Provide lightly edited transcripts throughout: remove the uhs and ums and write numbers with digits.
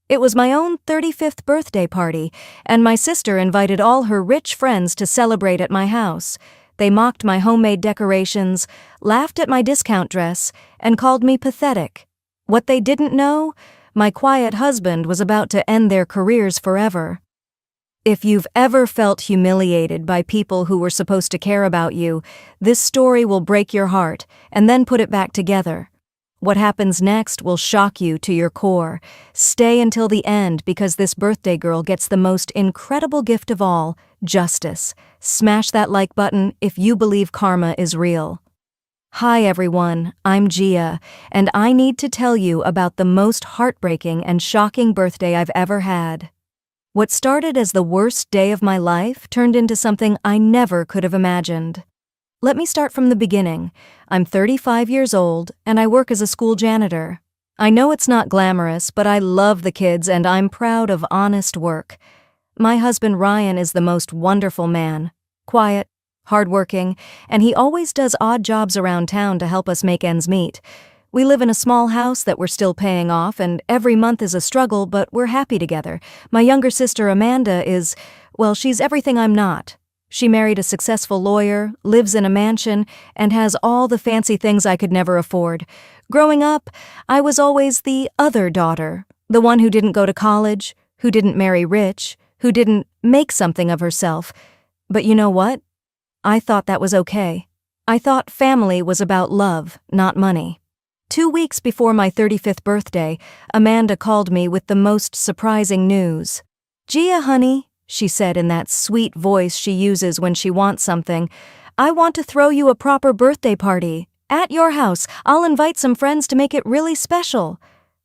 It was my own 35th birthday party, and my sister invited all her rich friends to celebrate at my house. They mocked my homemade decorations, laughed at my discount dress, and called me pathetic. What they didn't know, my quiet husband was about to end their careers forever. If you've ever felt humiliated by people who were supposed to care about you, this story will break your heart and then put it back together. What happens next will shock you to your core. Stay until the end because this birthday girl gets the most incredible gift of all, justice. Smash that like button if you believe karma is real. Hi everyone, I'm Gia, and I need to tell you about the most heartbreaking and shocking birthday I've ever had. What started as the worst day of my life turned into something I never could have imagined. Let me start from the beginning. I'm 35 years old, and I work as a school janitor. I know it's not glamorous, but I love the kids and I'm proud of honest work. My husband Ryan is the most wonderful man. Quiet, hardworking, and he always does odd jobs around town to help us make ends meet. We live in a small house that we're still paying off, and every month is a struggle, but we're happy together. My younger sister Amanda is, well, she's everything I'm not. She married a successful lawyer, lives in a mansion, and has all the fancy things I could never afford. Growing up, I was always the other daughter, the one who didn't go to college, who didn't marry rich, who didn't make something of herself. But you know what? I thought that was okay. I thought family was about love, not money. 2 weeks before my 35th birthday, Amanda called me with the most surprising news. "Gia, honey," she said in that sweet voice she uses when she wants something, "I want to throw you a proper birthday party. At your house, I'll invite some friends to make it really special."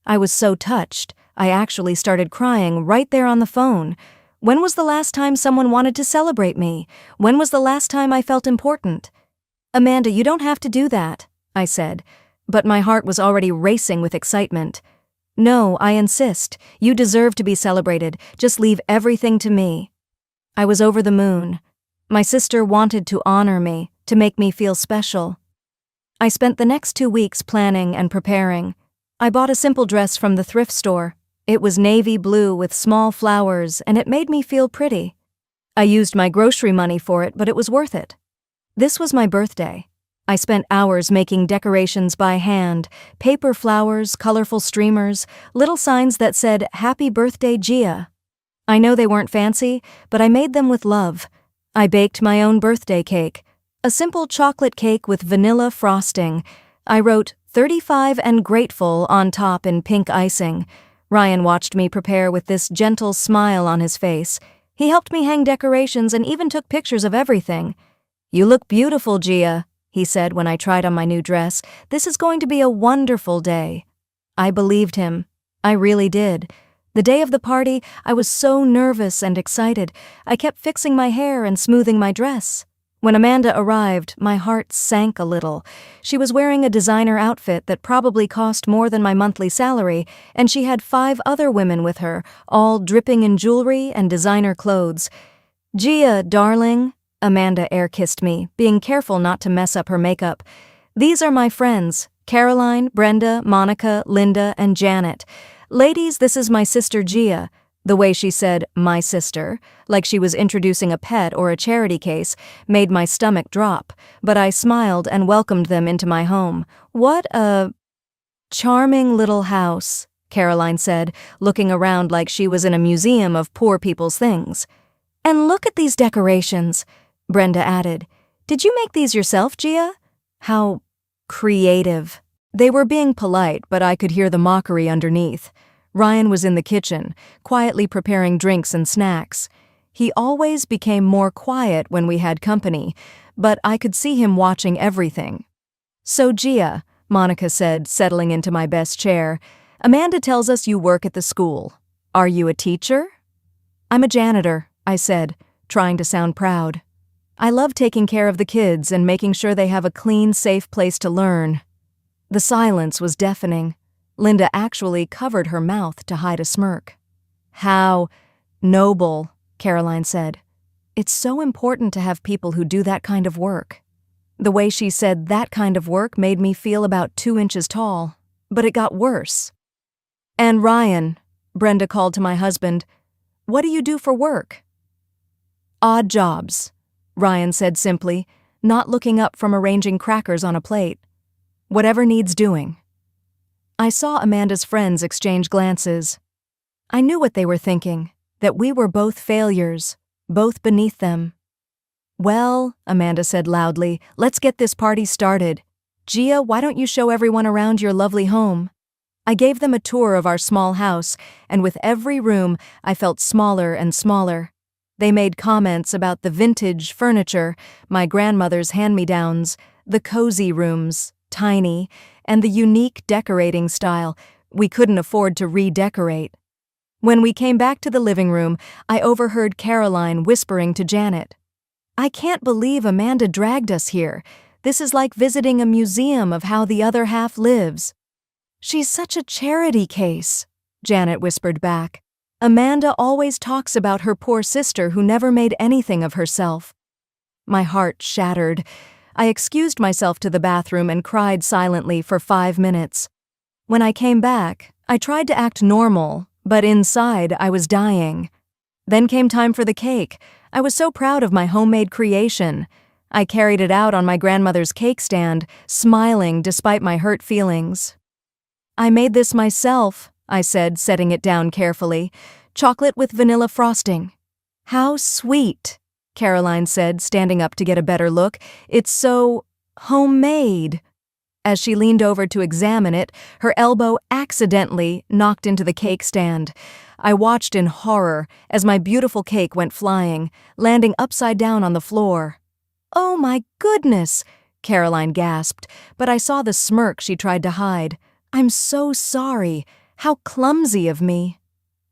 I was so touched, I actually started crying right there on the phone. When was the last time someone wanted to celebrate me? When was the last time I felt important? "Amanda, you don't have to do that," I said, but my heart was already racing with excitement. "No, I insist. You deserve to be celebrated. Just leave everything to me." I was over the moon. My sister wanted to honor me, to make me feel special. I spent the next 2 weeks planning and preparing. I bought a simple dress from the thrift store. It was navy blue with small flowers, and it made me feel pretty. I used my grocery money for it, but it was worth it. This was my birthday. I spent hours making decorations by hand, paper flowers, colorful streamers, little signs that said, "Happy Birthday, Gia." I know they weren't fancy, but I made them with love. I baked my own birthday cake, a simple chocolate cake with vanilla frosting. I wrote 35 and grateful on top in pink icing. Ryan watched me prepare with this gentle smile on his face. He helped me hang decorations and even took pictures of everything. "You look beautiful, Gia," he said when I tried on my new dress. "This is going to be a wonderful day." I believed him. I really did. The day of the party, I was so nervous and excited. I kept fixing my hair and smoothing my dress. When Amanda arrived, my heart sank a little. She was wearing a designer outfit that probably cost more than my monthly salary, and she had 5 other women with her, all dripping in jewelry and designer clothes. "Gia, darling," Amanda air-kissed me, being careful not to mess up her makeup. "These are my friends, Caroline, Brenda, Monica, Linda, and Janet. Ladies, this is my sister Gia." The way she said, "my sister," like she was introducing a pet or a charity case, made my stomach drop, but I smiled and welcomed them into my home. "What a charming little house," Caroline said, looking around like she was in a museum of poor people's things. "And look at these decorations," Brenda added. "Did you make these yourself, Gia?" How creative. They were being polite, but I could hear the mockery underneath. Ryan was in the kitchen, quietly preparing drinks and snacks. He always became more quiet when we had company, but I could see him watching everything. "So Gia," Monica said, settling into my best chair, "Amanda tells us you work at the school. Are you a teacher?" "I'm a janitor," I said, trying to sound proud. "I love taking care of the kids and making sure they have a clean, safe place to learn." The silence was deafening. Linda actually covered her mouth to hide a smirk. "How noble," Caroline said. "It's so important to have people who do that kind of work." The way she said that kind of work made me feel about 2 inches tall, but it got worse. "And Ryan," Brenda called to my husband. "What do you do for work?" "Odd jobs," Ryan said simply, not looking up from arranging crackers on a plate. "Whatever needs doing." I saw Amanda's friends exchange glances. I knew what they were thinking, that we were both failures, both beneath them. "Well," Amanda said loudly, "let's get this party started. Gia, why don't you show everyone around your lovely home?" I gave them a tour of our small house, and with every room, I felt smaller and smaller. They made comments about the vintage furniture, my grandmother's hand-me-downs, the cozy rooms, tiny, and the unique decorating style. We couldn't afford to redecorate. When we came back to the living room, I overheard Caroline whispering to Janet, "I can't believe Amanda dragged us here. This is like visiting a museum of how the other half lives." "She's such a charity case," Janet whispered back. "Amanda always talks about her poor sister who never made anything of herself." My heart shattered. I excused myself to the bathroom and cried silently for 5 minutes. When I came back, I tried to act normal, but inside I was dying. Then came time for the cake. I was so proud of my homemade creation. I carried it out on my grandmother's cake stand, smiling despite my hurt feelings. "I made this myself," I said, setting it down carefully. "Chocolate with vanilla frosting." "How sweet," Caroline said, standing up to get a better look. "It's so homemade." As she leaned over to examine it, her elbow accidentally knocked into the cake stand. I watched in horror as my beautiful cake went flying, landing upside down on the floor. "Oh my goodness," Caroline gasped, but I saw the smirk she tried to hide. "I'm so sorry. How clumsy of me."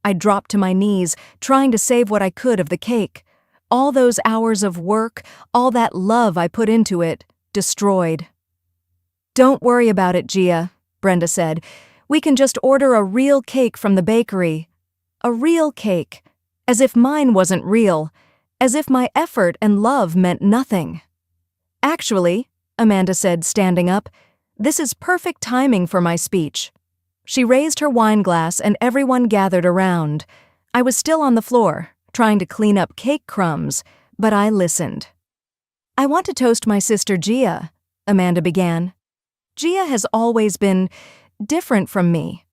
I dropped to my knees, trying to save what I could of the cake. All those hours of work, all that love I put into it, destroyed. "Don't worry about it, Gia," Brenda said. "We can just order a real cake from the bakery." A real cake. As if mine wasn't real. As if my effort and love meant nothing. "Actually," Amanda said, standing up, "this is perfect timing for my speech." She raised her wine glass and everyone gathered around. I was still on the floor, trying to clean up cake crumbs, but I listened. "I want to toast my sister Gia," Amanda began. "Gia has always been different from me.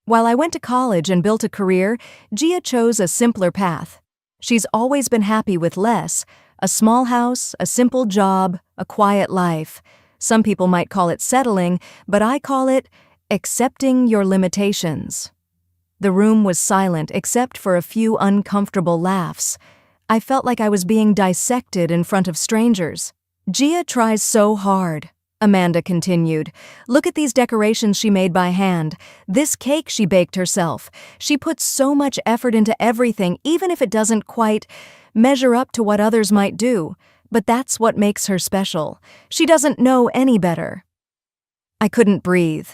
While I went to college and built a career, Gia chose a simpler path. She's always been happy with less, a small house, a simple job, a quiet life. Some people might call it settling, but I call it accepting your limitations." The room was silent except for a few uncomfortable laughs. I felt like I was being dissected in front of strangers. "Gia tries so hard," Amanda continued. "Look at these decorations she made by hand. This cake she baked herself. She puts so much effort into everything, even if it doesn't quite measure up to what others might do. But that's what makes her special. She doesn't know any better." I couldn't breathe.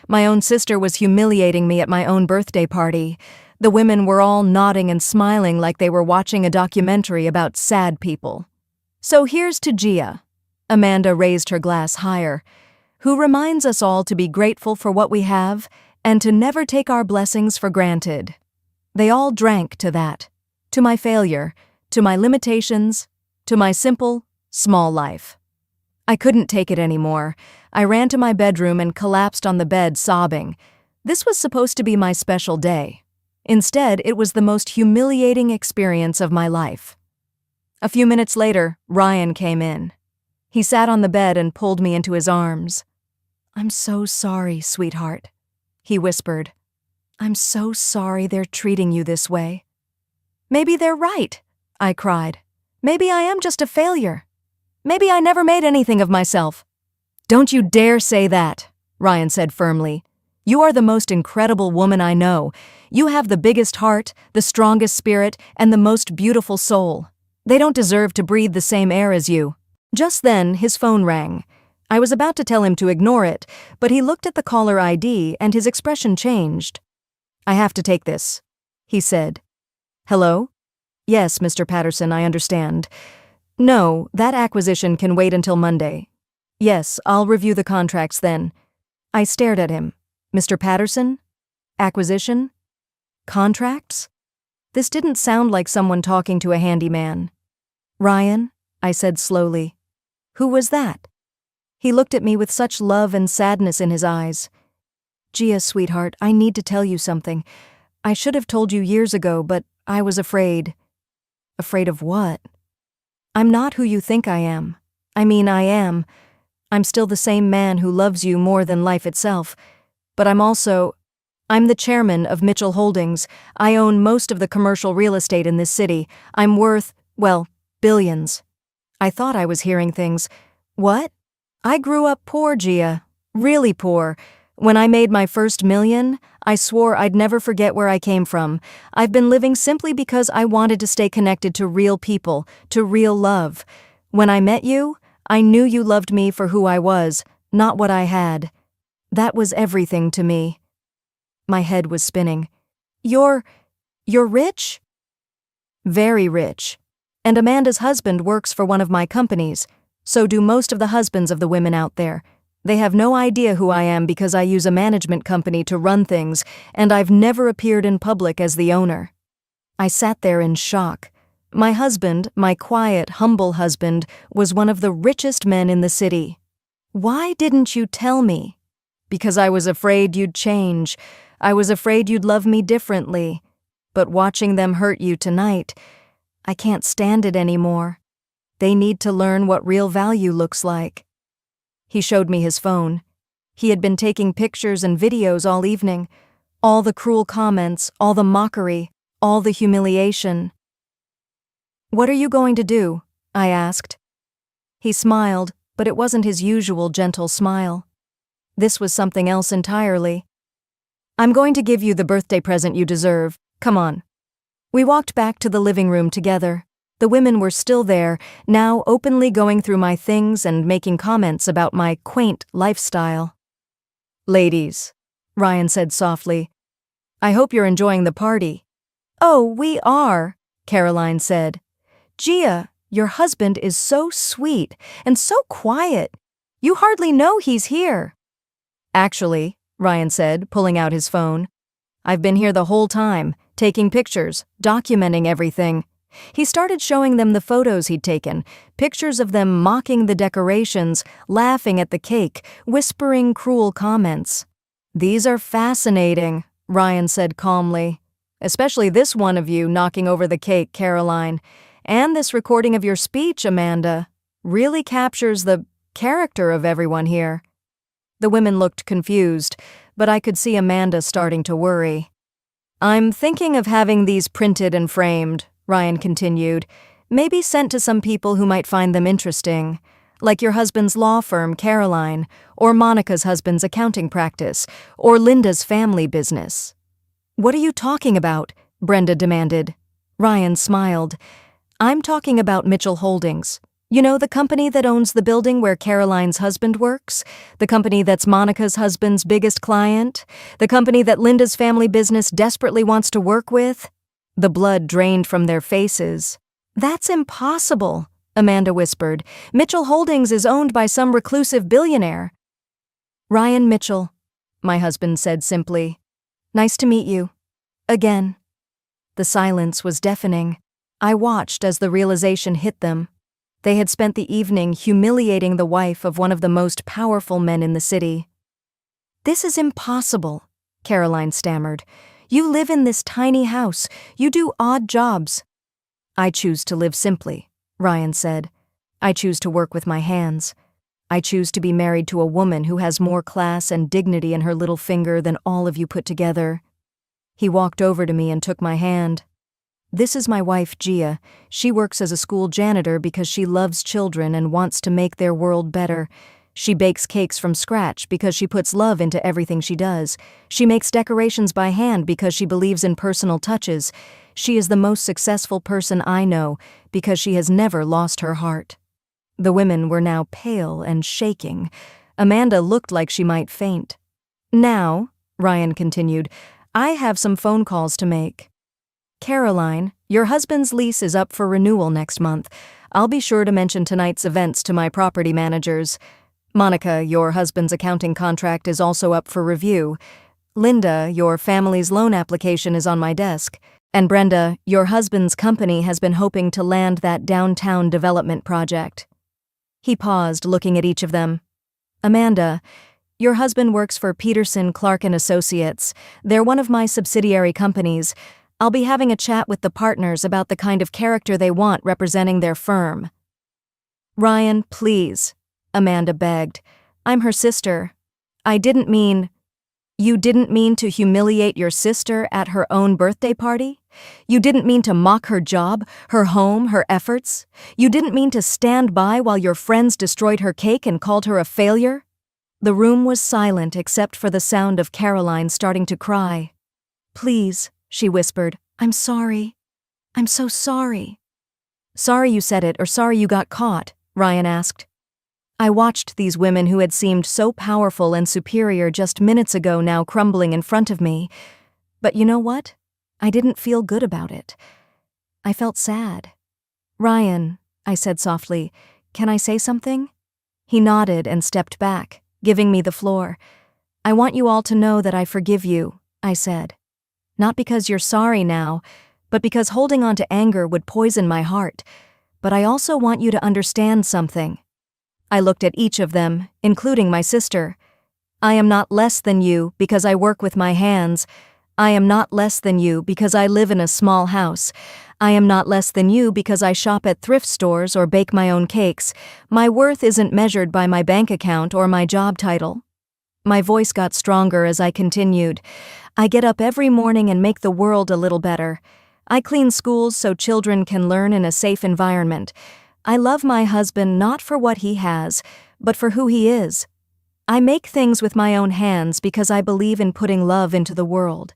My own sister was humiliating me at my own birthday party. The women were all nodding and smiling like they were watching a documentary about sad people. "So here's to Gia," Amanda raised her glass higher, "who reminds us all to be grateful for what we have and to never take our blessings for granted." They all drank to that, to my failure, to my limitations, to my simple, small life. I couldn't take it anymore. I ran to my bedroom and collapsed on the bed sobbing. This was supposed to be my special day. Instead, it was the most humiliating experience of my life. A few minutes later, Ryan came in. He sat on the bed and pulled me into his arms. "I'm so sorry, sweetheart," he whispered. "I'm so sorry they're treating you this way." "Maybe they're right," I cried. "Maybe I am just a failure. Maybe I never made anything of myself." "Don't you dare say that," Ryan said firmly. "You are the most incredible woman I know. You have the biggest heart, the strongest spirit, and the most beautiful soul. They don't deserve to breathe the same air as you." Just then, his phone rang. I was about to tell him to ignore it, but he looked at the caller ID and his expression changed. "I have to take this," he said. "Hello?" "Yes, Mr. Patterson, I understand." "No, that acquisition can wait until Monday." "Yes, I'll review the contracts then." I stared at him. "Mr. Patterson? Acquisition?" Contracts? This didn't sound like someone talking to a handyman. Ryan, I said slowly. Who was that? He looked at me with such love and sadness in his eyes. Gia, sweetheart, I need to tell you something. I should have told you years ago, but I was afraid. Afraid of what? I'm not who you think I am. I mean, I am. I'm still the same man who loves you more than life itself. But I'm the chairman of Mitchell Holdings. I own most of the commercial real estate in this city. I'm worth, well, billions. I thought I was hearing things. What? I grew up poor, Gia. Really poor. When I made my first $1 million, I swore I'd never forget where I came from. I've been living simply because I wanted to stay connected to real people, to real love. When I met you, I knew you loved me for who I was, not what I had. That was everything to me. My head was spinning. You're rich? Very rich. And Amanda's husband works for one of my companies. So do most of the husbands of the women out there. They have no idea who I am because I use a management company to run things, and I've never appeared in public as the owner. I sat there in shock. My husband, my quiet, humble husband, was one of the richest men in the city. Why didn't you tell me? Because I was afraid you'd change. I was afraid you'd love me differently. But watching them hurt you tonight, I can't stand it anymore. They need to learn what real value looks like. He showed me his phone. He had been taking pictures and videos all evening. All the cruel comments, all the mockery, all the humiliation. What are you going to do? I asked. He smiled, but it wasn't his usual gentle smile. This was something else entirely. I'm going to give you the birthday present you deserve. Come on. We walked back to the living room together. The women were still there, now openly going through my things and making comments about my quaint lifestyle. Ladies, Ryan said softly, I hope you're enjoying the party. Oh, we are, Caroline said. Gia, your husband is so sweet and so quiet. You hardly know he's here. Actually, Ryan said, pulling out his phone, I've been here the whole time, taking pictures, documenting everything. He started showing them the photos he'd taken, pictures of them mocking the decorations, laughing at the cake, whispering cruel comments. These are fascinating, Ryan said calmly. Especially this one of you knocking over the cake, Caroline. And this recording of your speech, Amanda. Really captures the character of everyone here. The women looked confused, but I could see Amanda starting to worry. I'm thinking of having these printed and framed, Ryan continued, maybe sent to some people who might find them interesting, like your husband's law firm, Caroline, or Monica's husband's accounting practice, or Linda's family business. What are you talking about? Brenda demanded. Ryan smiled. I'm talking about Mitchell Holdings. You know, the company that owns the building where Caroline's husband works? The company that's Monica's husband's biggest client? The company that Linda's family business desperately wants to work with? The blood drained from their faces. That's impossible, Amanda whispered. Mitchell Holdings is owned by some reclusive billionaire. Ryan Mitchell, my husband said simply. Nice to meet you. Again. The silence was deafening. I watched as the realization hit them. They had spent the evening humiliating the wife of one of the most powerful men in the city. This is impossible, Caroline stammered. You live in this tiny house. You do odd jobs. I choose to live simply, Ryan said. I choose to work with my hands. I choose to be married to a woman who has more class and dignity in her little finger than all of you put together. He walked over to me and took my hand. This is my wife, Gia. She works as a school janitor because she loves children and wants to make their world better. She bakes cakes from scratch because she puts love into everything she does. She makes decorations by hand because she believes in personal touches. She is the most successful person I know because she has never lost her heart. The women were now pale and shaking. Amanda looked like she might faint. Now, Ryan continued, I have some phone calls to make. Caroline, your husband's lease is up for renewal next month. I'll be sure to mention tonight's events to my property managers. Monica, your husband's accounting contract is also up for review. Linda, your family's loan application is on my desk. And Brenda, your husband's company has been hoping to land that downtown development project. He paused, looking at each of them. Amanda, your husband works for Peterson, Clark & Associates. They're one of my subsidiary companies. I'll be having a chat with the partners about the kind of character they want representing their firm. Ryan, please, Amanda begged. I'm her sister. You didn't mean to humiliate your sister at her own birthday party? You didn't mean to mock her job, her home, her efforts? You didn't mean to stand by while your friends destroyed her cake and called her a failure? The room was silent except for the sound of Caroline starting to cry. Please, she whispered, I'm sorry. I'm so sorry. Sorry you said it or sorry you got caught? Ryan asked. I watched these women who had seemed so powerful and superior just minutes ago now crumbling in front of me. But you know what? I didn't feel good about it. I felt sad. Ryan, I said softly, can I say something? He nodded and stepped back, giving me the floor. I want you all to know that I forgive you, I said. Not because you're sorry now, but because holding on to anger would poison my heart. But I also want you to understand something. I looked at each of them, including my sister. I am not less than you because I work with my hands. I am not less than you because I live in a small house. I am not less than you because I shop at thrift stores or bake my own cakes. My worth isn't measured by my bank account or my job title. My voice got stronger as I continued. I get up every morning and make the world a little better. I clean schools so children can learn in a safe environment. I love my husband not for what he has, but for who he is. I make things with my own hands because I believe in putting love into the world.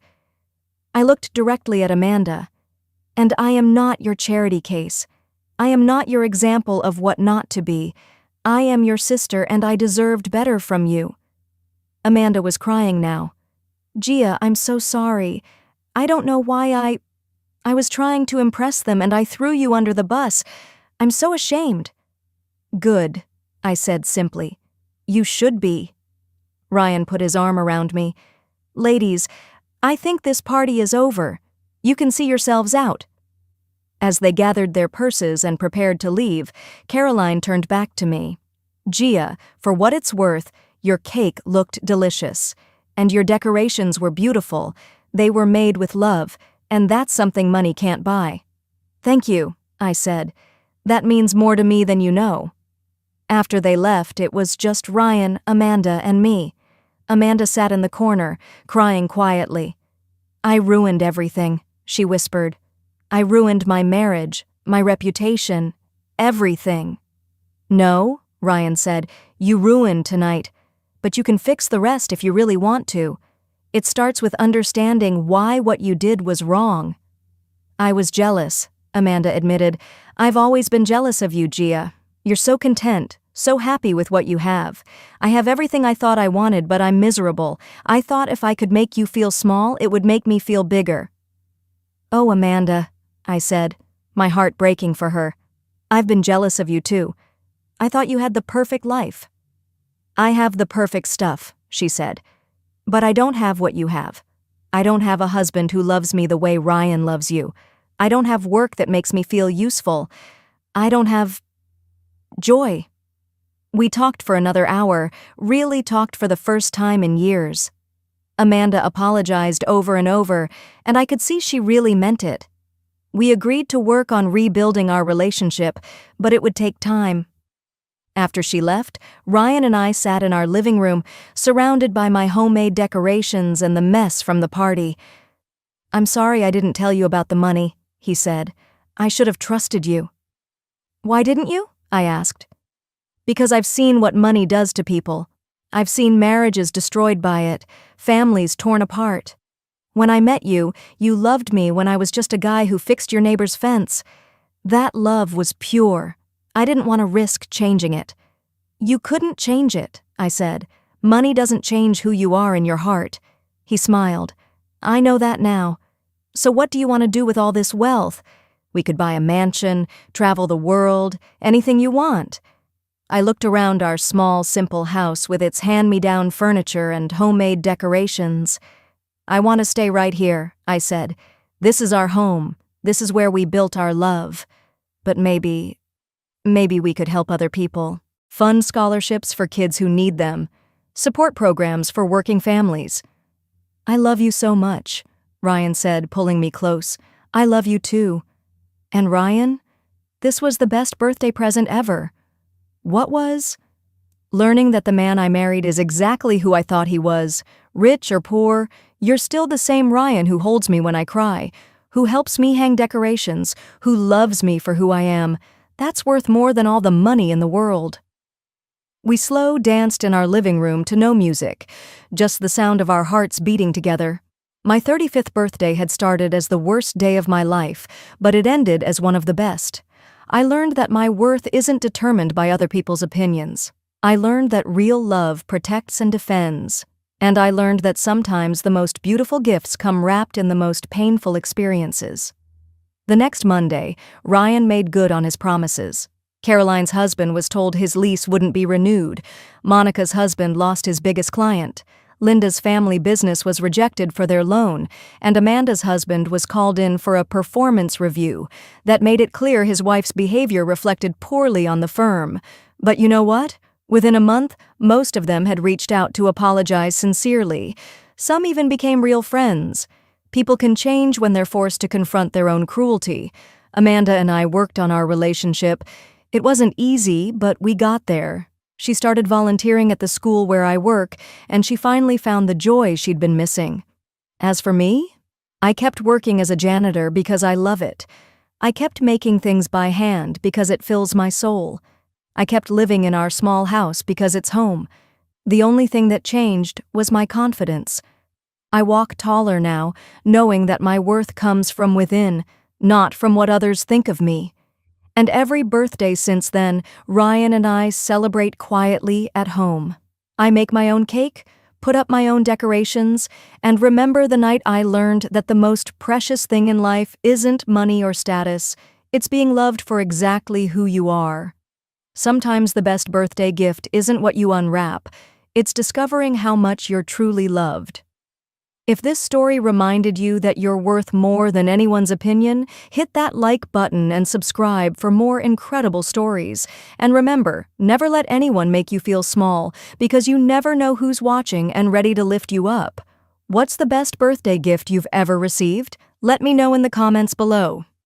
I looked directly at Amanda. And I am not your charity case. I am not your example of what not to be. I am your sister and I deserved better from you. Amanda was crying now. Gia, I'm so sorry. I don't know why I was trying to impress them and I threw you under the bus. I'm so ashamed. Good, I said simply. You should be. Ryan put his arm around me. Ladies, I think this party is over. You can see yourselves out. As they gathered their purses and prepared to leave, Caroline turned back to me. Gia, for what it's worth, your cake looked delicious. And your decorations were beautiful. They were made with love, and that's something money can't buy. Thank you, I said. That means more to me than you know. After they left, it was just Ryan, Amanda, and me. Amanda sat in the corner, crying quietly. I ruined everything, she whispered. I ruined my marriage, my reputation, everything. No, Ryan said, you ruined tonight. But you can fix the rest if you really want to. It starts with understanding why what you did was wrong. I was jealous, Amanda admitted. I've always been jealous of you, Gia. You're so content, so happy with what you have. I have everything I thought I wanted, but I'm miserable. I thought if I could make you feel small, it would make me feel bigger. Oh, Amanda, I said, my heart breaking for her. I've been jealous of you too. I thought you had the perfect life. I have the perfect stuff, she said. But I don't have what you have. I don't have a husband who loves me the way Ryan loves you. I don't have work that makes me feel useful. I don't have joy. We talked for another hour, really talked for the first time in years. Amanda apologized over and over, and I could see she really meant it. We agreed to work on rebuilding our relationship, but it would take time. After she left, Ryan and I sat in our living room, surrounded by my homemade decorations and the mess from the party. I'm sorry I didn't tell you about the money, he said. I should have trusted you. Why didn't you? I asked. Because I've seen what money does to people. I've seen marriages destroyed by it, families torn apart. When I met you, you loved me when I was just a guy who fixed your neighbor's fence. That love was pure. I didn't want to risk changing it. You couldn't change it, I said. Money doesn't change who you are in your heart. He smiled. I know that now. So what do you want to do with all this wealth? We could buy a mansion, travel the world, anything you want. I looked around our small, simple house with its hand-me-down furniture and homemade decorations. "I want to stay right here," I said. "This is our home. This is where we built our love. But maybe we could help other people. Fund scholarships for kids who need them. Support programs for working families." "I love you so much," Ryan said, pulling me close. "I love you too." And Ryan, this was the best birthday present ever. What was? Learning that the man I married is exactly who I thought he was. Rich or poor, you're still the same Ryan who holds me when I cry, who helps me hang decorations, who loves me for who I am. That's worth more than all the money in the world. We slow danced in our living room to no music, just the sound of our hearts beating together. My 35th birthday had started as the worst day of my life, but it ended as one of the best. I learned that my worth isn't determined by other people's opinions. I learned that real love protects and defends. And I learned that sometimes the most beautiful gifts come wrapped in the most painful experiences. The next Monday, Ryan made good on his promises. Caroline's husband was told his lease wouldn't be renewed. Monica's husband lost his biggest client. Linda's family business was rejected for their loan, and Amanda's husband was called in for a performance review that made it clear his wife's behavior reflected poorly on the firm. But you know what? Within a month, most of them had reached out to apologize sincerely. Some even became real friends. People can change when they're forced to confront their own cruelty. Amanda and I worked on our relationship. It wasn't easy, but we got there. She started volunteering at the school where I work, and she finally found the joy she'd been missing. As for me, I kept working as a janitor because I love it. I kept making things by hand because it fills my soul. I kept living in our small house because it's home. The only thing that changed was my confidence. I walk taller now, knowing that my worth comes from within, not from what others think of me. And every birthday since then, Ryan and I celebrate quietly at home. I make my own cake, put up my own decorations, and remember the night I learned that the most precious thing in life isn't money or status. It's being loved for exactly who you are. Sometimes the best birthday gift isn't what you unwrap, it's discovering how much you're truly loved. If this story reminded you that you're worth more than anyone's opinion, hit that like button and subscribe for more incredible stories. And remember, never let anyone make you feel small, because you never know who's watching and ready to lift you up. What's the best birthday gift you've ever received? Let me know in the comments below.